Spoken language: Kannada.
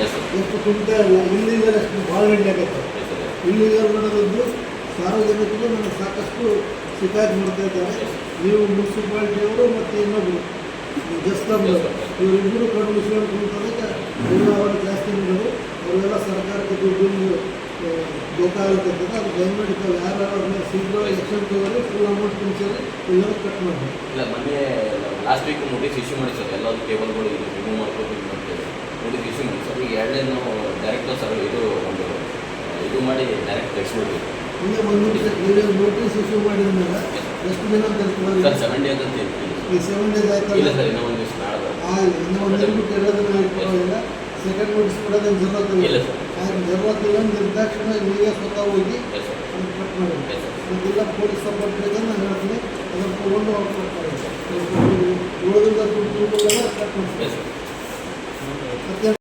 ಎಷ್ಟು ಕುಂಟೆ ಇಲ್ಲಿಗಲ್ ಎಷ್ಟು ಭಾಳ ಗಂಟೆ ಇಲ್ಲಿಗಲ್ ಮಾಡೋದೊಂದು ಸಾರ್ವಜನಿಕರು ನನಗೆ ಸಾಕಷ್ಟು ಶಿಕಾಯತ್ ಮಾಡ್ತಾ ಇದ್ದಾರೆ. ನೀವು ಮುನ್ಸಿಪಾಲ್ಟಿಯವರು ಮತ್ತು ಇನ್ನೊಬ್ಬರು ಜಸ್ಲಮ್ನವರು ಇವರಿಬ್ಬರು ಕಣ್ಣು ಮುಚ್ಕೊಂಡು ಕುಂತದಕ್ಕೆ ನೀವು ಅವರ ಜಾಸ್ತಿ ಮಾಡೋದು ಅವರೆಲ್ಲ ಸರ್ಕಾರಕ್ಕೆ ದುಡ್ಡು ಬೇಕಾಗುತ್ತೆ. ಅದು ಗೌರ್ಮೆಂಟ್ ಯಾರು ಶೀಘ್ರ ಎಕ್ಸೆಪ್ಟ್ ತಗೋರಿ ಫುಲ್ ಅಮೌಂಟ್ ತುಂಬಿಸೋರಿ ಎಲ್ಲರೂ ಕಟ್ ಮಾಡಬೇಕು. ಇಲ್ಲ ಮೊನ್ನೆ ಲಾಸ್ಟ್ ವೀಕ್ ನೋಟಿಸ್ ಇಶ್ಯೂ ಮಾಡಿ ಸರ್ ಎಲ್ಲರೂ ಕೇಬಲ್ಗಳು ಇದು ರಿಮೂವ್ ಮಾಡ್ಕೋಬೇಕು ಅಂತೇಳಿ ನೋಟಿಸ್ ಇಶ್ಯೂ ಮಾಡಿ ಸರ್. ಈಗ ಎರಡನೇ ನಾವು ಡೈರೆಕ್ಟ್ ಸರ್ ಇದು ಮಾಡಿ ಡೈರೆಕ್ಟ್ ತೆಗೆಸ್ಬಿಡ್ಬೇಕು. ಹಿಂಗೆ ಒಂದು ನೋಟಿಸ್ ಇಶ್ಯೂ ಮಾಡಿದ ಮೇಲೆ ಎಷ್ಟು ದಿನ ಅಂತ ಹೇಳ್ತೀವಿ ಸರ್ 7 days ಅಂತ ಹೇಳ್ತೀವಿ. ಈ 7 days ಆಯ್ತು ಇಲ್ಲ ಸರ್ ಇನ್ನೂ ಒಂದು ದಿವಸ ನಾಳೆ ಇನ್ನೂ ಒಂದು ದಿನಕ್ಕೆ ಇರೋದನ್ನ ಹೇಳ್ಕೊಳ್ಳೋದಿಲ್ಲ. Second notice ಕೊಡೋದೇನು ಜರುರತ್ತಿಲ್ಲ. ಇಲ್ಲ ಸರ್ ಜರುರತ್ತಿಲ್ಲ ನಿರ್ದಾಕ್ಷಿಣ ನೀವೇ ಸ್ವತಃ ಹೋಗಿ ಅದನ್ನು ಕಟ್ ಮಾಡಿ ಮತ್ತೆಲ್ಲ ಪೊಲೀಸ್ ಸಪೋರ್ಟ್ ಬೇಕಂದ್ರೆ ನಾನು ಹೇಳ್ತೀನಿ ಅದನ್ನು ತೊಗೊಂಡು ಅವ್ರು ಕೊಡ್ತಾರೆ. ಉಳಿದ ದುಡ್ಡು ಕಟ್ ಮಾಡ್ತಾರೆ.